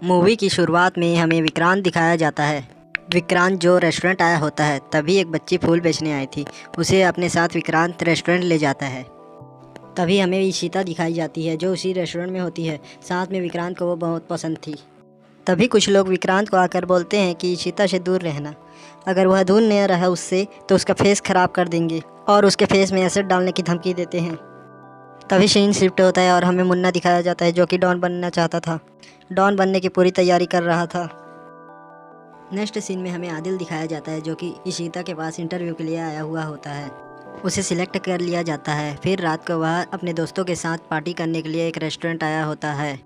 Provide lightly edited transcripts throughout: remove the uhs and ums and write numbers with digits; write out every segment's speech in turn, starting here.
Movie की शुरुआत में हमें विक्रांत दिखाया जाता है। विक्रांत जो रेस्टोरेंट आया होता है, तभी एक बच्ची फूल बेचने आई थी। उसे अपने साथ विक्रांत रेस्टोरेंट ले जाता है। तभी हमें इशिता दिखाई जाती है जो उसी रेस्टोरेंट में होती है। साथ में विक्रांत को वो बहुत पसंद थी। तभी कुछ लोग विक्रांत को आकर बोलते हैं कि इशिता से दूर रहना। अगर वह दूर नहीं रहा उससे तो उसका फेस ख़राब कर देंगे और उसके फेस में एसिड डालने की धमकी देते हैं। तभी सीन शिफ्ट होता है और हमें मुन्ना दिखाया जाता है जो कि डॉन बनना चाहता था। डॉन बनने की पूरी तैयारी कर रहा था। नेक्स्ट सीन में हमें आदिल दिखाया जाता है जो कि इशिता के पास इंटरव्यू के लिए आया हुआ होता है। उसे सिलेक्ट कर लिया जाता है। फिर रात को वह अपने दोस्तों के साथ पार्टी करने के लिए एक रेस्टोरेंट आया होता है।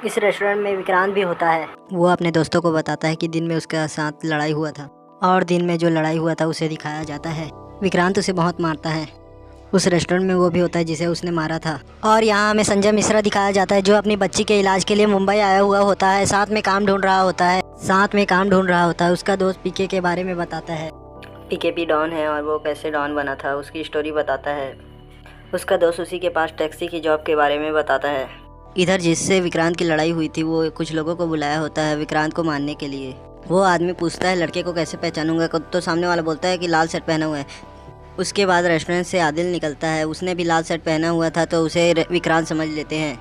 इस रेस्टोरेंट में विक्रांत भी होता है। वो अपने दोस्तों को बताता है कि दिन में उसके साथ लड़ाई हुआ था और दिन में जो लड़ाई हुआ था उसे दिखाया जाता है। विक्रांत उसे बहुत मारता है। उस रेस्टोरेंट में वो भी होता है जिसे उसने मारा था। और यहाँ हमें संजय मिश्रा दिखाया जाता है जो अपनी बच्ची के इलाज के लिए मुंबई आया हुआ होता है। साथ में काम ढूंढ रहा होता है। उसका दोस्त पीके के बारे में बताता है। पीके डॉन है और वो कैसे डॉन बना था उसकी स्टोरी बताता है। उसका दोस्त उसी के पास टैक्सी की जॉब के बारे में बताता है। इधर जिससे विक्रांत की लड़ाई हुई थी वो कुछ लोगों को बुलाया होता है विक्रांत को मारने के लिए। वो आदमी पूछता है लड़के को कैसे पहचानूंगा, तो सामने वाला बोलता है कि लाल शर्ट पहना हुआ है। उसके बाद रेस्टोरेंट से आदिल निकलता है। उसने भी लाल शर्ट पहना हुआ था तो उसे विक्रांत समझ लेते हैं।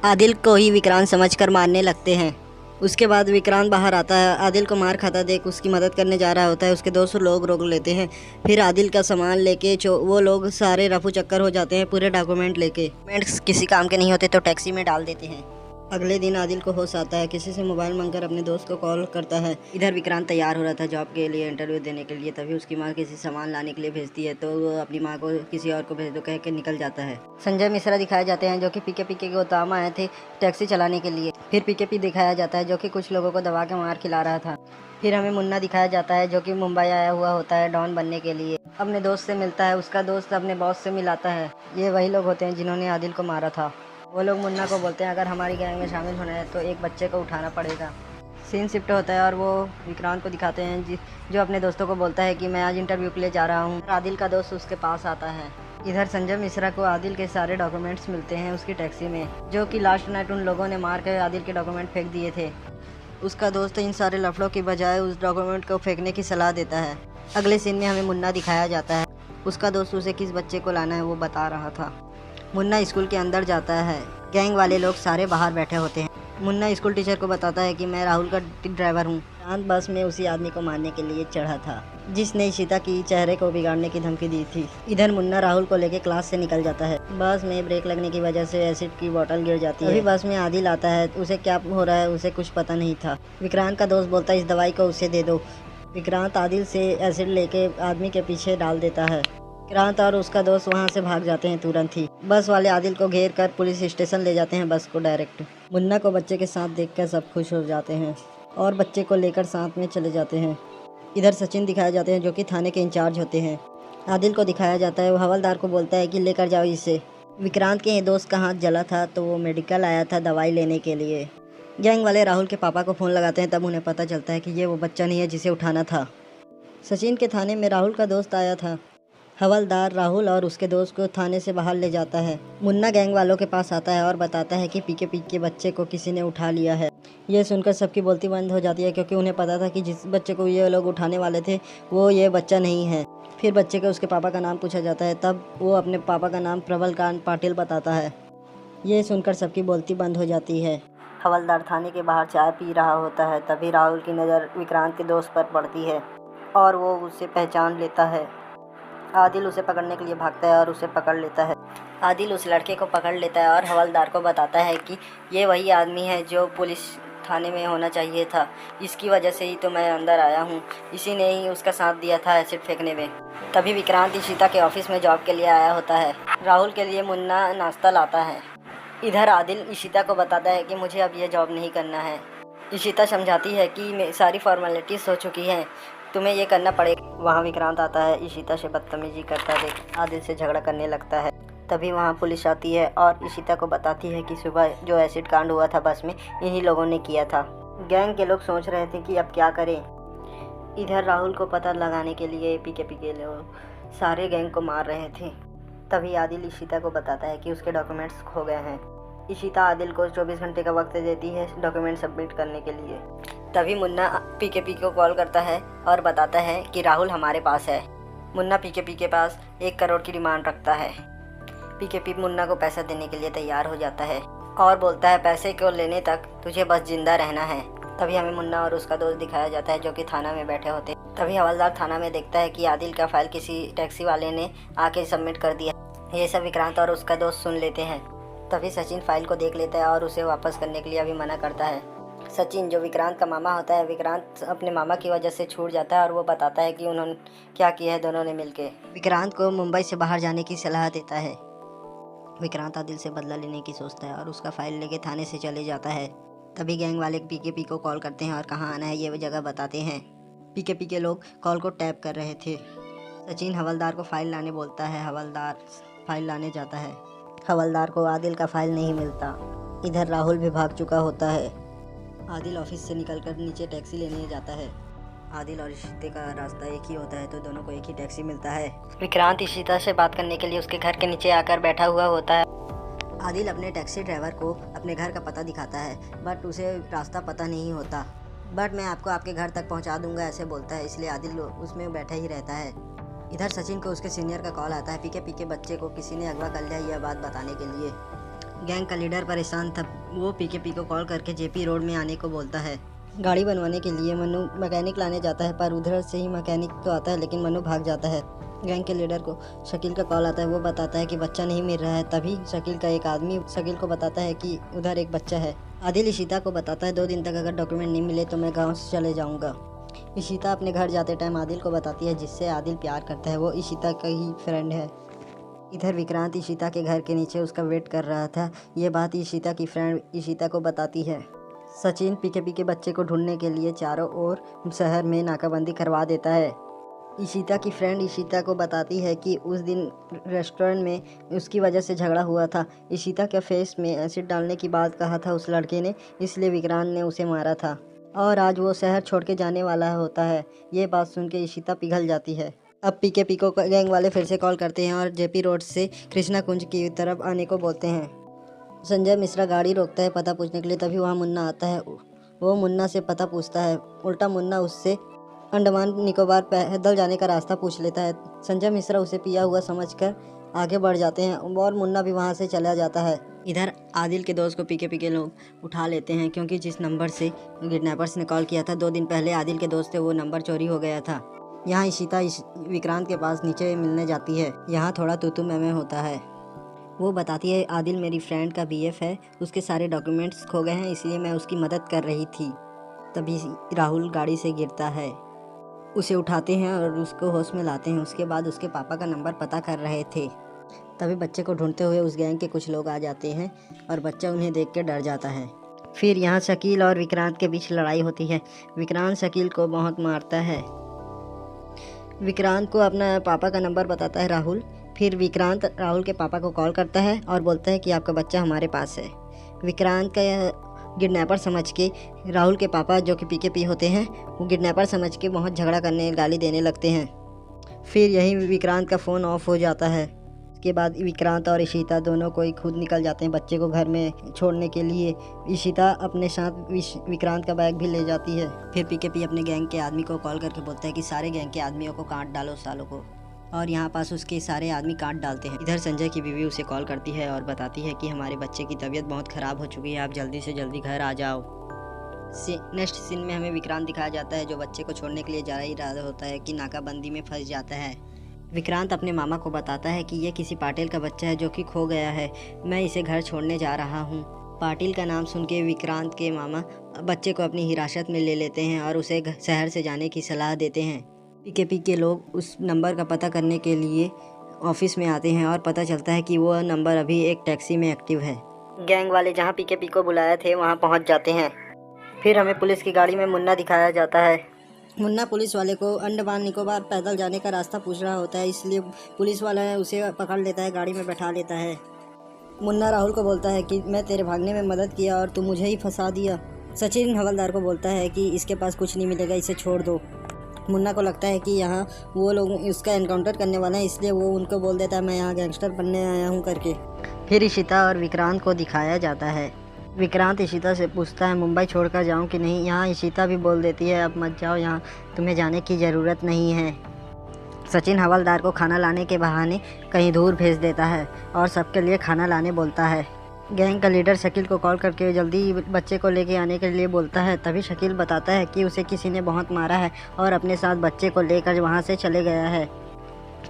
आदिल को ही विक्रांत समझकर मारने लगते हैं। उसके बाद विक्रांत बाहर आता है। आदिल को मार खाता देख उसकी मदद करने जा रहा होता है। उसके दोस्त लोग रोक लेते हैं। फिर आदिल का सामान लेके वो लोग सारे रफू चक्कर हो जाते हैं पूरे डॉक्यूमेंट लेके। डॉक्यूमेंट्स किसी काम के नहीं होते तो टैक्सी में डाल देते हैं। अगले दिन आदिल को होश आता है। किसी से मोबाइल मांगकर अपने दोस्त को कॉल करता है। इधर विक्रांत तैयार हो रहा था जॉब के लिए इंटरव्यू देने के लिए। तभी उसकी माँ किसी सामान लाने के लिए भेजती है तो वो अपनी माँ को किसी और को भेज दो कह के निकल जाता है। संजय मिश्रा दिखाए जाते हैं जो कि पीके गोदाम आए थे टैक्सी चलाने के लिए। फिर पीके दिखाया जाता है जो कि कुछ लोगों को दबा के मार खिला रहा था। फिर हमें मुन्ना दिखाया जाता है जो कि मुंबई आया हुआ होता है डॉन बनने के लिए। अपने दोस्त से मिलता है। उसका दोस्त अपने बॉस से मिलाता है। ये वही लोग होते हैं जिन्होंने आदिल को मारा था। वो लोग मुन्ना को बोलते हैं अगर हमारी गैंग में शामिल होना है तो एक बच्चे को उठाना पड़ेगा। सीन शिफ्ट होता है और वो विक्रांत को दिखाते हैं जो अपने दोस्तों को बोलता है कि मैं आज इंटरव्यू के लिए जा रहा हूँ। आदिल का दोस्त उसके पास आता है। इधर संजय मिश्रा को आदिल के सारे डॉक्यूमेंट्स मिलते हैं उसकी टैक्सी में, जो कि लास्ट नाइट उन लोगों ने मार कर आदिल के डॉक्यूमेंट फेंक दिए थे। उसका दोस्त इन सारे लफड़ों की बजाय उस डॉक्यूमेंट को फेंकने की सलाह देता है। अगले सीन में हमें मुन्ना दिखाया जाता है। उसका दोस्त उसे किस बच्चे को लाना है वो बता रहा था। मुन्ना स्कूल के अंदर जाता है। गैंग वाले लोग सारे बाहर बैठे होते हैं। मुन्ना स्कूल टीचर को बताता है कि मैं राहुल का ड्राइवर हूँ। शांत बस में उसी आदमी को मारने के लिए चढ़ा था जिसने इशिता की चेहरे को बिगाड़ने की धमकी दी थी। इधर मुन्ना राहुल को लेकर क्लास से निकल जाता है। बस में ब्रेक लगने की वजह से एसिड की बोतल गिर जाती है। अभी बस में आदिल आता है। उसे क्या हो रहा है उसे कुछ पता नहीं था। विक्रांत का दोस्त बोलता है इस दवाई को उसे दे दो। विक्रांत आदिल से एसिड लेके आदमी के पीछे डाल देता है। विक्रांत और उसका दोस्त वहां से भाग जाते हैं तुरंत ही। बस वाले आदिल को घेर कर पुलिस स्टेशन ले जाते हैं बस को डायरेक्ट। मुन्ना को बच्चे के साथ देखकर सब खुश हो जाते हैं और बच्चे को लेकर साथ में चले जाते हैं। इधर सचिन दिखाए जाते हैं जो कि थाने के इंचार्ज होते हैं। आदिल को दिखाया जाता है। वो हवलदार को बोलता है कि लेकर जाओ इसे। विक्रांत के दोस्त का हाथ जला था तो वो मेडिकल आया था दवाई लेने के लिए। गैंग वाले राहुल के पापा को फ़ोन लगाते हैं। तब उन्हें पता चलता है कि ये वो बच्चा नहीं है जिसे उठाना था। सचिन के थाने में राहुल का दोस्त आया था। हवलदार राहुल और उसके दोस्त को थाने से बाहर ले जाता है। मुन्ना गैंग वालों के पास आता है और बताता है कि पीके बच्चे को किसी ने उठा लिया है। ये सुनकर सबकी बोलती बंद हो जाती है क्योंकि उन्हें पता था कि जिस बच्चे को ये लोग उठाने वाले थे वो ये बच्चा नहीं है। फिर बच्चे के उसके पापा का नाम पूछा जाता है। तब वो अपने पापा का नाम प्रबल कांत पाटिल बताता है। ये सुनकर सबकी बोलती बंद हो जाती है। हवलदार थाने के बाहर चाय पी रहा होता है। तभी राहुल की नज़र विक्रांत के दोस्त पर पड़ती है और वो उसे पहचान लेता है। आदिल उसे पकड़ने के लिए भागता है और उसे पकड़ लेता है। आदिल उस लड़के को पकड़ लेता है और हवलदार को बताता है कि ये वही आदमी है जो पुलिस थाने में होना चाहिए था। इसकी वजह से ही तो मैं अंदर आया हूँ। इसी ने ही उसका साथ दिया था एसिड फेंकने में। तभी विक्रांत इशिता के ऑफिस में जॉब के लिए आया होता है। राहुल के लिए मुन्ना नाश्ता लाता है। इधर आदिल इशिता को बताता है कि मुझे अब ये जॉब नहीं करना है। इशिता समझाती है कि सारी फॉर्मेलिटीज़ हो चुकी हैं, तुम्हें ये करना पड़ेगा। वहाँ विक्रांत आता है। इशिता से बदतमीजी करता देख आदिल से झगड़ा करने लगता है। तभी वहाँ पुलिस आती है और इशिता को बताती है कि सुबह जो एसिड कांड हुआ था बस में इन्हीं लोगों ने किया था। गैंग के लोग सोच रहे थे कि अब क्या करें। इधर राहुल को पता लगाने के लिए पीके लोग सारे गैंग को मार रहे थे। तभी आदिल इशिता को बताता है कि उसके डॉक्यूमेंट्स खो गए हैं। इशिता आदिल को 24 घंटे का वक्त देती है डॉक्यूमेंट सबमिट करने के लिए। तभी मुन्ना पीके को कॉल करता है और बताता है कि राहुल हमारे पास है। मुन्ना पीके के पास 1 करोड़ की डिमांड रखता है। पीके मुन्ना को पैसा देने के लिए तैयार हो जाता है और बोलता है पैसे को लेने तक तुझे बस जिंदा रहना है। तभी हमें मुन्ना और उसका दोस्त दिखाया जाता है जो कि थाना में बैठे होते। तभी हवलदार थाना में देखता है कि आदिल का फाइल किसी टैक्सी वाले ने आके सबमिट कर दिया। ये सब विक्रांत और उसका दोस्त सुन लेते हैं। तभी सचिन फाइल को देख लेता है और उसे वापस करने के लिए अभी मना करता है। सचिन जो विक्रांत का मामा होता है, विक्रांत अपने मामा की वजह से छूट जाता है और वो बताता है कि उन्होंने क्या किया है दोनों ने मिलके। विक्रांत को मुंबई से बाहर जाने की सलाह देता है। विक्रांत आदिल से बदला लेने की सोचता है और उसका फाइल लेके थाने से चले जाता है। तभी गैंग वाले पीके को कॉल करते हैं और कहाँ आना है ये जगह बताते हैं। पीके लोग कॉल को टैप कर रहे थे। सचिन हवलदार को फाइल लाने बोलता है। हवलदार फाइल लाने जाता है। हवलदार को आदिल का फाइल नहीं मिलता। इधर राहुल भी भाग चुका होता है। आदिल ऑफिस से निकलकर नीचे टैक्सी लेने जाता है। आदिल और इशिता का रास्ता एक ही होता है तो दोनों को एक ही टैक्सी मिलता है। विक्रांत इशिता से बात करने के लिए उसके घर के नीचे आकर बैठा हुआ होता है। आदिल अपने टैक्सी ड्राइवर को अपने घर का पता दिखाता है बट उसे रास्ता पता नहीं होता। बट मैं आपको आपके घर तक पहुंचा दूंगा ऐसे बोलता है, इसलिए आदिल उसमें बैठा ही रहता है। इधर सचिन को उसके सीनियर का कॉल आता है। पीके बच्चे को किसी ने अगवा कर लिया यह बात बताने के लिए। गैंग का लीडर परेशान था। वो पीके को कॉल करके जेपी रोड में आने को बोलता है। गाड़ी बनवाने के लिए मनु मैकेनिक लाने जाता है पर उधर से ही मैकेनिक तो आता है लेकिन मनु भाग जाता है। गैंग के लीडर को शकील का कॉल आता है। वो बताता है कि बच्चा नहीं मिल रहा है। तभी शकील का एक आदमी शकील को बताता है कि उधर एक बच्चा है। आदिल इशिता को बताता है 2 दिन तक अगर डॉक्यूमेंट नहीं मिले तो मैं गाँव से चले जाऊँगा। इशिता अपने घर जाते टाइम आदिल को बताती है जिससे आदिल प्यार करता है। वो इशिता का ही फ्रेंड है। इधर विक्रांत इशिता के घर के नीचे उसका वेट कर रहा था। ये बात इशिता की फ्रेंड इशिता को बताती है। सचिन पीके बच्चे को ढूंढने के लिए चारों ओर शहर में नाकाबंदी करवा देता है। इशिता की फ्रेंड इशिता को बताती है कि उस दिन रेस्टोरेंट में उसकी वजह से झगड़ा हुआ था। इशिता के फेस में एसिड डालने की बात कहा था उस लड़के ने, इसलिए विक्रांत ने उसे मारा था और आज वो शहर छोड़ के जाने वाला होता है। ये बात सुन के इशिता पिघल जाती है। अब पीके को गैंग वाले फिर से कॉल करते हैं और जेपी रोड से कृष्णा कुंज की तरफ आने को बोलते हैं। संजय मिश्रा गाड़ी रोकता है पता पूछने के लिए। तभी वहाँ मुन्ना आता है। वो मुन्ना से पता पूछता है। उल्टा मुन्ना उससे अंडमान निकोबार पैदल जाने का रास्ता पूछ लेता है। संजय मिश्रा उसे पिया हुआ समझकर आगे बढ़ जाते हैं और मुन्ना भी वहाँ से चला जाता है। इधर आदिल के दोस्त को पीके लोग उठा लेते हैं क्योंकि जिस नंबर से किडनैपर्स ने कॉल किया था 2 दिन पहले आदिल के दोस्त थे, वो नंबर चोरी हो गया था। यहाँ इशिता विक्रांत के पास नीचे मिलने जाती है। यहाँ थोड़ा तू मैं होता है। वो बताती है आदिल मेरी फ्रेंड का बीएफ है, उसके सारे डॉक्यूमेंट्स खो गए हैं इसलिए मैं उसकी मदद कर रही थी। तभी राहुल गाड़ी से गिरता है। उसे उठाते हैं और उसको होश में लाते हैं। उसके बाद उसके पापा का नंबर पता कर रहे थे। तभी बच्चे को ढूंढते हुए उस गैंग के कुछ लोग आ जाते हैं और बच्चा उन्हें देख के डर जाता है। फिर यहाँ शकील और विक्रांत के बीच लड़ाई होती है। विक्रांत शकील को बहुत मारता है। विक्रांत को अपना पापा का नंबर बताता है राहुल। फिर विक्रांत राहुल के पापा को कॉल करता है और बोलता है कि आपका बच्चा हमारे पास है। विक्रांत का किडनैपर समझ के राहुल के पापा जो कि पीके होते हैं वो किडनैपर समझ के बहुत झगड़ा करने गाली देने लगते हैं। फिर यही विक्रांत का फ़ोन ऑफ हो जाता है। इसके बाद विक्रांत और इशिता दोनों कोई खुद निकल जाते हैं बच्चे को घर में छोड़ने के लिए। इशिता अपने साथ विक्रांत का बैग भी ले जाती है। फिर पीके अपने गैंग के आदमी को कॉल करके बोलता है कि सारे गैंग के आदमियों को काट डालो सालों को, और यहाँ पास उसके सारे आदमी काट डालते हैं। इधर संजय की बीवी उसे कॉल करती है और बताती है कि हमारे बच्चे की तबीयत बहुत ख़राब हो चुकी है, आप जल्दी से जल्दी घर आ जाओ। नेक्स्ट सीन में हमें विक्रांत दिखाया जाता है जो बच्चे को छोड़ने के लिए जा ही रहा होता है कि नाकाबंदी में फंस जाता है। विक्रांत अपने मामा को बताता है कि ये किसी पाटिल का बच्चा है जो कि खो गया है, मैं इसे घर छोड़ने जा रहा हूँ। पाटिल का नाम सुन के विक्रांत के मामा बच्चे को अपनी हिरासत में ले लेते हैं और उसे शहर से जाने की सलाह देते हैं। पीके लोग उस नंबर का पता करने के लिए ऑफिस में आते हैं और पता चलता है कि वो नंबर अभी एक टैक्सी में एक्टिव है। गैंग वाले जहाँ पीके को बुलाए थे वहाँ पहुँच जाते हैं। फिर हमें पुलिस की गाड़ी में मुन्ना दिखाया जाता है। मुन्ना पुलिस वाले को अंडमान निकोबार पैदल जाने का रास्ता पूछ रहा होता है, इसलिए पुलिस वाला उसे पकड़ लेता है, गाड़ी में बैठा लेता है। मुन्ना राहुल को बोलता है कि मैं तेरे भागने में मदद किया और तू मुझे ही फंसा दिया। सचिन हवलदार को बोलता है कि इसके पास कुछ नहीं मिलेगा, इसे छोड़ दो। मुन्ना को लगता है कि यहाँ वो लोग उसका एनकाउंटर करने वाला है, इसलिए वो उनको बोल देता है मैं यहाँ गैंगस्टर बनने आया हूँ करके। फिर इशिता और विक्रांत को दिखाया जाता है। विक्रांत इशिता से पूछता है मुंबई छोड़कर जाऊं कि नहीं। यहाँ इशिता भी बोल देती है अब मत जाओ, यहाँ तुम्हें जाने की ज़रूरत नहीं है। सचिन हवलदार को खाना लाने के बहाने कहीं दूर भेज देता है और सबके लिए खाना लाने बोलता है। गैंग का लीडर शकील को कॉल करके जल्दी बच्चे को लेके आने के लिए बोलता है। तभी शकील बताता है कि उसे किसी ने बहुत मारा है और अपने साथ बच्चे को लेकर वहाँ से चले गया है।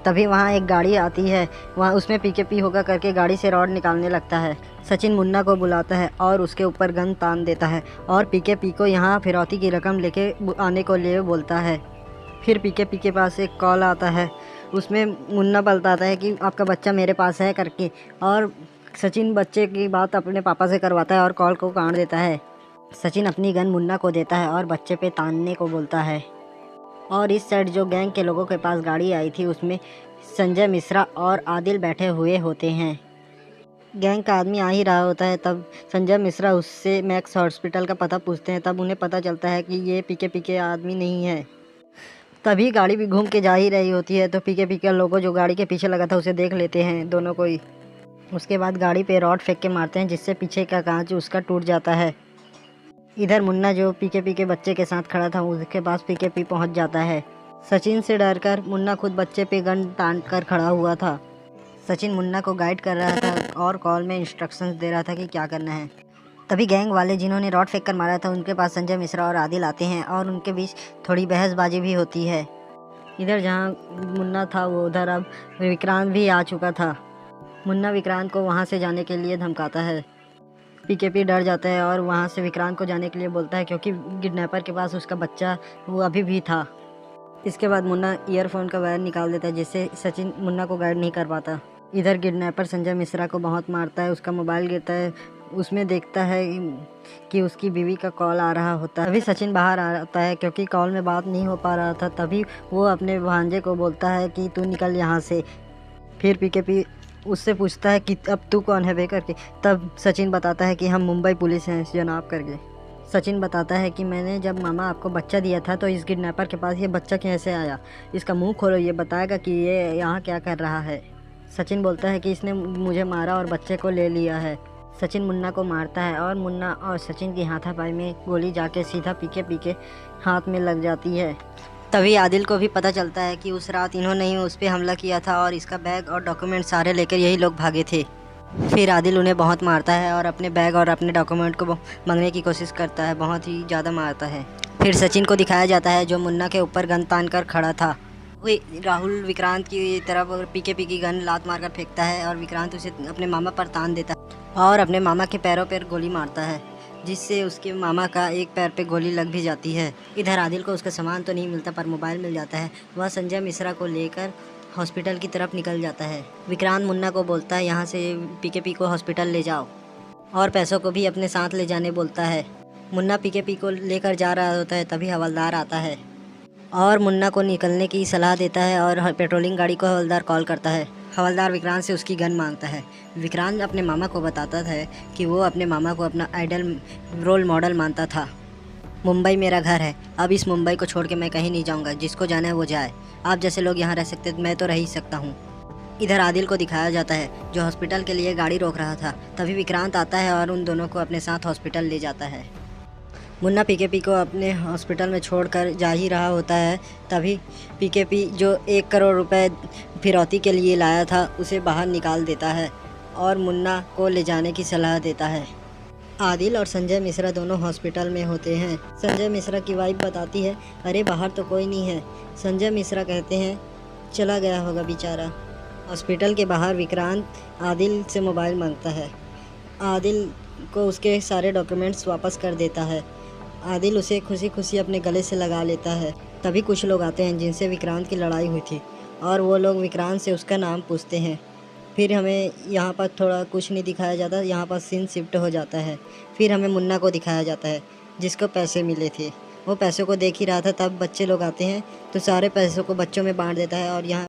तभी वहाँ एक गाड़ी आती है, वहाँ उसमें पीकेपी होगा करके गाड़ी से रॉड निकालने लगता है। सचिन मुन्ना को बुलाता है और उसके ऊपर गन तान देता है और पीकेपी को यहाँ फिरौती की रकम लेके आने को लिए बोलता है। फिर पीकेपी के पास एक कॉल आता है, उसमें मुन्ना बताता है कि आपका बच्चा मेरे पास है करके, और सचिन बच्चे की बात अपने पापा से करवाता है और कॉल को काट देता है। सचिन अपनी गन मुन्ना को देता है और बच्चे पे तानने को बोलता है। और इस साइड जो गैंग के लोगों के पास गाड़ी आई थी उसमें संजय मिश्रा और आदिल बैठे हुए होते हैं। गैंग का आदमी आ ही रहा होता है, तब संजय मिश्रा उससे मैक्स हॉस्पिटल का पता पूछते हैं। तब उन्हें पता चलता है कि ये पीके आदमी नहीं है। तभी गाड़ी भी घूम के जा ही रही होती है, तो पीके लोगों जो गाड़ी के पीछे लगा था उसे देख लेते हैं दोनों को ही। उसके बाद गाड़ी पे रॉड फेंक के मारते हैं जिससे पीछे का कांच उसका टूट जाता है। इधर मुन्ना जो पीके बच्चे के साथ खड़ा था उसके पास पीके पहुंच जाता है। सचिन से डरकर मुन्ना खुद बच्चे पे गन तान कर खड़ा हुआ था। सचिन मुन्ना को गाइड कर रहा था और कॉल में इंस्ट्रक्शंस दे रहा था कि क्या करना है। तभी गैंग वाले जिन्होंने रॉड फेंक कर मारा था उनके पास संजय मिश्रा और आदिल आते हैं और उनके बीच थोड़ी बहसबाजी भी होती है। इधर जहाँ मुन्ना था वो उधर अब विक्रांत भी आ चुका था। मुन्ना विक्रांत को वहाँ से जाने के लिए धमकाता है। पीके डर जाता है और वहाँ से विक्रांत को जाने के लिए बोलता है क्योंकि किडनैपर के पास उसका बच्चा वो अभी भी था। इसके बाद मुन्ना ईयरफोन का वायर निकाल देता है जिससे सचिन मुन्ना को गाइड नहीं कर पाता। इधर किडनैपर संजय मिश्रा को बहुत मारता है, उसका मोबाइल गिरता है, उसमें देखता है कि उसकी बीवी का कॉल आ रहा होता है। तभी सचिन बाहर आता है क्योंकि कॉल में बात नहीं हो पा रहा था। तभी वो अपने भांजे को बोलता है कि तू निकल यहाँ से। फिर पीके उससे पूछता है कि अब तू कौन है बे करके। तब सचिन बताता है कि हम मुंबई पुलिस हैं जनाब करके। सचिन बताता है कि मैंने जब मामा आपको बच्चा दिया था तो इस किडनैपर के पास ये बच्चा कैसे आया, इसका मुंह खोलो, ये बताएगा कि ये यहाँ क्या कर रहा है। सचिन बोलता है कि इसने मुझे मारा और बच्चे को ले लिया है। सचिन मुन्ना को मारता है और मुन्ना और सचिन की हाथापाई में गोली जाके सीधा पीके हाथ में लग जाती है। तभी आदिल को भी पता चलता है कि उस रात इन्होंने ही उस पर हमला किया था और इसका बैग और डॉक्यूमेंट सारे लेकर यही लोग भागे थे। फिर आदिल उन्हें बहुत मारता है और अपने बैग और अपने डॉक्यूमेंट को मांगने की कोशिश करता है, बहुत ही ज़्यादा मारता है। फिर सचिन को दिखाया जाता है जो मुन्ना के ऊपर गन तान कर खड़ा था। वो राहुल विक्रांत की तरफ पीके की गन लात मारकर फेंकता है और विक्रांत उसे अपने मामा पर तान देता है और अपने मामा के पैरों पर गोली मारता है जिससे उसके मामा का एक पैर पे गोली लग भी जाती है। इधर आदिल को उसका सामान तो नहीं मिलता पर मोबाइल मिल जाता है। वह संजय मिश्रा को लेकर हॉस्पिटल की तरफ निकल जाता है। विक्रांत मुन्ना को बोलता है यहाँ से पीके को हॉस्पिटल ले जाओ और पैसों को भी अपने साथ ले जाने बोलता है। मुन्ना पीके को लेकर जा रहा होता है, तभी हवलदार आता है और मुन्ना को निकलने की सलाह देता है और पेट्रोलिंग गाड़ी को हवलदार कॉल करता है। हवलदार विक्रांत से उसकी गन मांगता है। विक्रांत अपने मामा को बताता है कि वो अपने मामा को अपना आइडल रोल मॉडल मानता था। मुंबई मेरा घर है, अब इस मुंबई को छोड़ के मैं कहीं नहीं जाऊंगा, जिसको जाना है वो जाए। आप जैसे लोग यहाँ रह सकते मैं तो रह ही सकता हूँ। इधर आदिल को दिखाया जाता है जो हॉस्पिटल के लिए गाड़ी रोक रहा था। तभी विक्रांत आता है और उन दोनों को अपने साथ हॉस्पिटल ले जाता है। मुन्ना पीके को अपने हॉस्पिटल में छोड़कर जा ही रहा होता है। तभी पीके जो 1 करोड़ रुपए फिरौती के लिए लाया था उसे बाहर निकाल देता है और मुन्ना को ले जाने की सलाह देता है। आदिल और संजय मिश्रा दोनों हॉस्पिटल में होते हैं। संजय मिश्रा की वाइफ बताती है अरे बाहर तो कोई नहीं है। संजय मिश्रा कहते हैं चला गया होगा बेचारा। हॉस्पिटल के बाहर विक्रांत आदिल से मोबाइल मांगता है। आदिल को उसके सारे डॉक्यूमेंट्स वापस कर देता है। आदिल उसे खुशी खुशी अपने गले से लगा लेता है। तभी कुछ लोग आते हैं जिनसे विक्रांत की लड़ाई हुई थी और वो लोग विक्रांत से उसका नाम पूछते हैं। फिर हमें यहाँ पर थोड़ा कुछ नहीं दिखाया जाता, यहाँ पर सीन शिफ्ट हो जाता है। फिर हमें मुन्ना को दिखाया जाता है जिसको पैसे मिले थे। वो पैसों को देख ही रहा था, तब बच्चे लोग आते हैं तो सारे पैसों को बच्चों में बांट देता है और यहाँ